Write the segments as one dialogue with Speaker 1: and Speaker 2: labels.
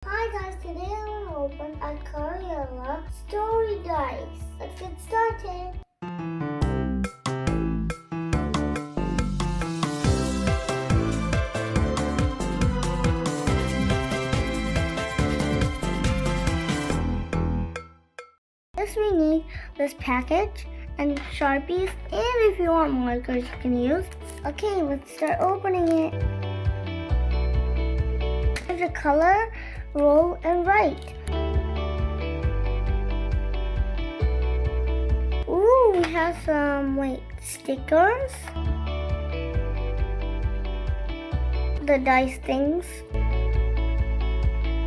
Speaker 1: Hi guys, today I'm gonna open a Crayola story dice. Let's get started. First we need this package and Sharpies, and if you want markers you can use. Okay, let's start opening it. There's a color, roll, and write. Ooh, we have some stickers. The dice things.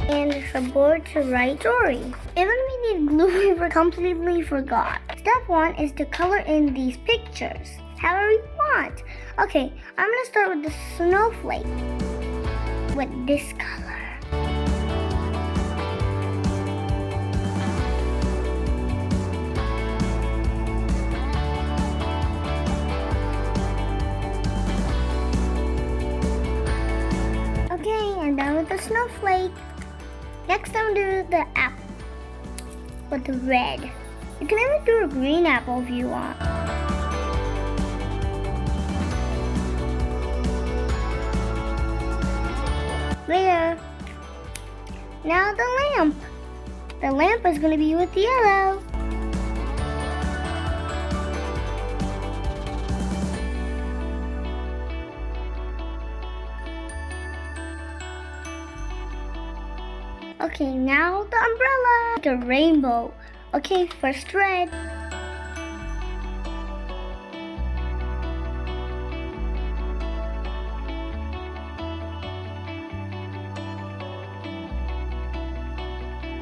Speaker 1: And there's a board to write story. Even we need glue, we completely forgot. Step 1 is to color in these pictures, however you want. Okay, I'm gonna start with the snowflake with this color. Okay, I'm done with the snowflake. Next, I'm gonna do the apple with the red. You can even do a green apple if you want. There. Now the lamp. The lamp is gonna be with yellow. Okay, now the umbrella. The rainbow. Okay, first red.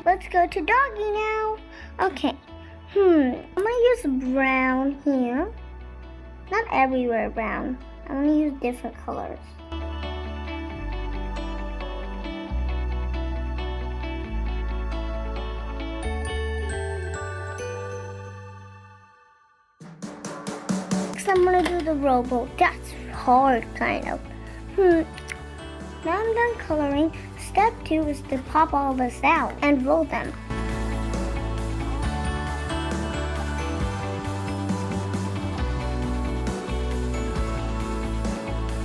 Speaker 1: Let's go to doggy now. Okay. I'm gonna use brown here. Not everywhere brown. I'm gonna use different colors. I'm gonna do the rowboat. That's hard, kind of. Now I'm done coloring. Step 2 is to pop all this out and roll them.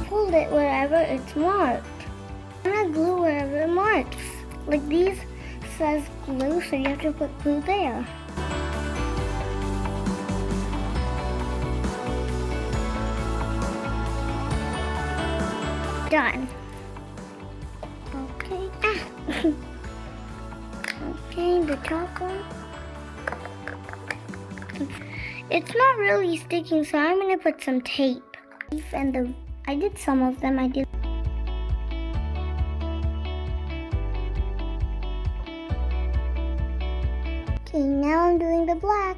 Speaker 1: Hold it wherever it's marked. I'm gonna glue wherever it marks. Like these says glue, so you have to put glue there. Done. Okay. Okay, the top one. It's not really sticking, so I'm gonna put some tape. And I did some of them. I did. Okay, now I'm doing the black.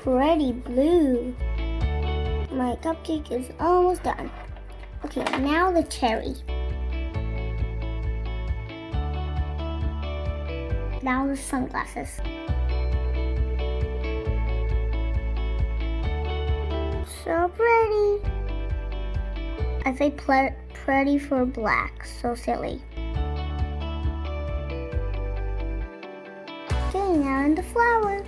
Speaker 1: Pretty blue. My cupcake is almost done. Okay, now the cherry. Now the sunglasses. So pretty. I say pretty for black, so silly. Okay, now in the flower.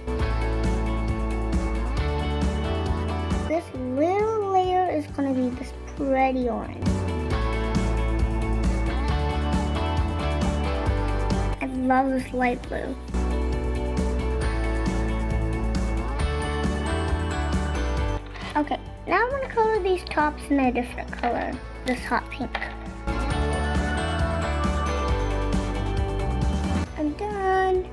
Speaker 1: This little layer is gonna be this pretty orange. I love this light blue. Okay, now I'm gonna color these tops in a different color, this hot pink. I'm done.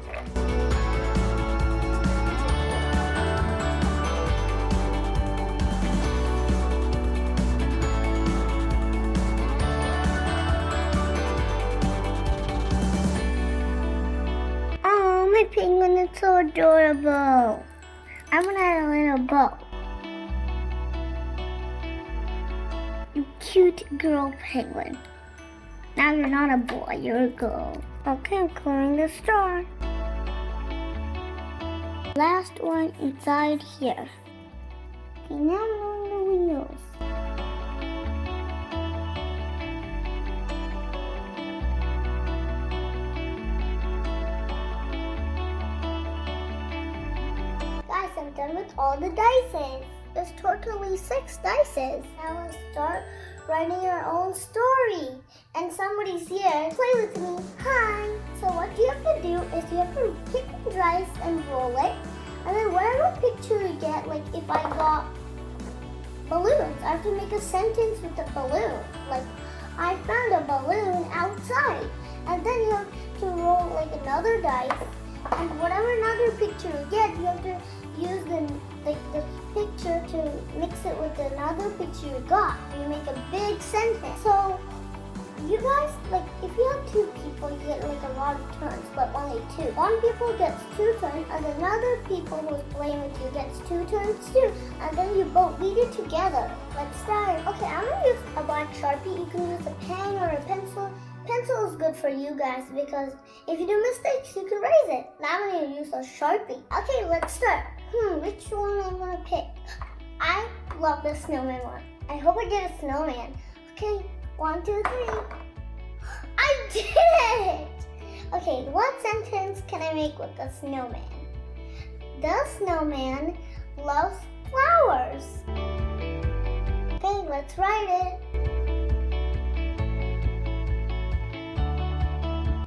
Speaker 1: My penguin is so adorable. I'm gonna add a little bow. You cute girl penguin. Now you're not a boy, you're a girl. Okay, I'm coloring the star. Last one inside here. Okay, now I'm doing the wheels. done with all the dices. There's totally 6 dices. Now let's start writing our own story. And somebody's here. Play with me. Hi. So what you have to do is you have to pick the dice and roll it. And then whatever picture you get, like if I got balloons, I have to make a sentence with a balloon. Like, I found a balloon outside. And then you have to roll like another dice. And whatever another picture you get, you have to use the picture to mix it with another picture you got. You make a big sentence. So you guys, like if you have 2 people, you get like a lot of turns, but only 2. One people gets 2 turns, and another people who's playing with you gets 2 turns too. And then you both read it together. Let's start. Okay, I'm gonna use a black Sharpie. You can use a pen or a pencil. Pencil is good for you guys because if you do mistakes, you can erase it. Now I'm going to use a Sharpie. Okay, let's start. Which one I'm going to pick? I love the snowman one. I hope I get a snowman. Okay, 1, 2, 3. I did it! Okay, what sentence can I make with the snowman? The snowman loves flowers. Okay, let's write it.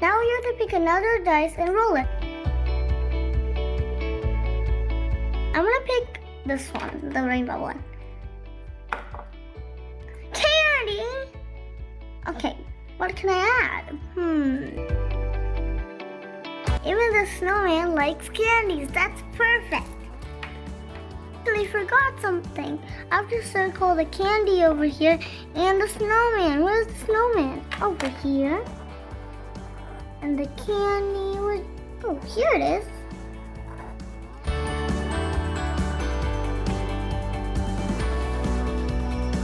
Speaker 1: Now you have to pick another dice and roll it. I'm gonna pick this one, the rainbow one. Candy! Okay, what can I add? Even the snowman likes candies. That's perfect. I forgot something. I have to circle the candy over here and the snowman. Where's the snowman? Over here. And the candy was, oh, here it is.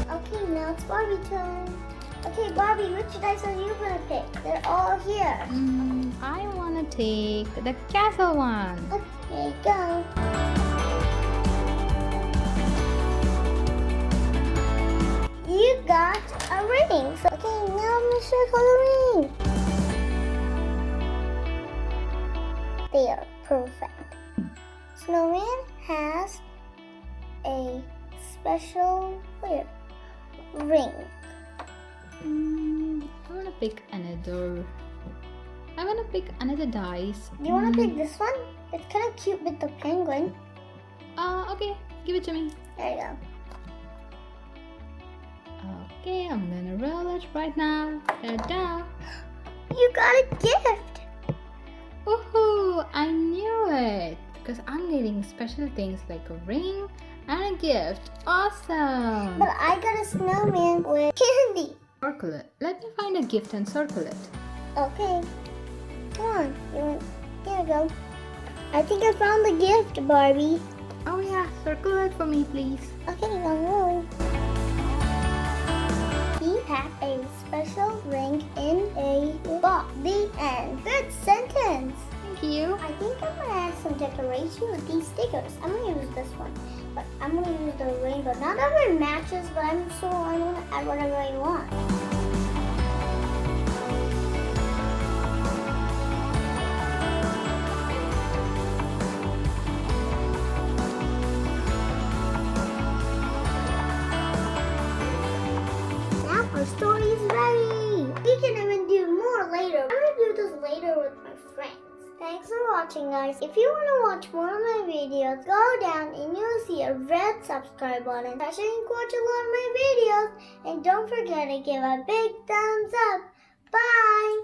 Speaker 1: Okay, now it's Barbie turn. Okay, Barbie, which dice are you gonna pick? They're all here.
Speaker 2: I wanna take the castle one.
Speaker 1: Okay, go. You got a ring. So, okay, now I'm gonna circle the ring. There, perfect. Snowman has a special ring.
Speaker 2: I'm gonna pick another. I'm gonna pick another dice.
Speaker 1: Do you wanna pick this one? It's kind of cute with the penguin.
Speaker 2: Okay, give it to me.
Speaker 1: There you go.
Speaker 2: Okay, I'm gonna roll it right now. Ta-da!
Speaker 1: You got a gift.
Speaker 2: Woohoo! I knew it! Because I'm getting special things like a ring and a gift. Awesome!
Speaker 1: But I got a snowman with candy.
Speaker 2: Circle it. Let me find a gift and circle it.
Speaker 1: Okay. Come on. Here we go. I think I found the gift, Barbie.
Speaker 2: Oh yeah, circle it for me, please.
Speaker 1: Okay, I'm rolling. He had a special ring in a box. The end. Good sentence.
Speaker 2: Thank you.
Speaker 1: I think I'm gonna add some decoration with these stickers. I'm gonna use this one, but I'm gonna use the rainbow. Not that it matches, but I'm gonna add whatever I want. Our story is ready. We can even do more later. I'm gonna do this later with my friends. Thanks for watching, guys. If you want to watch more of my videos, go down and you'll see a red subscribe button. Press it and watch a lot of my videos. And don't forget to give a big thumbs up. Bye.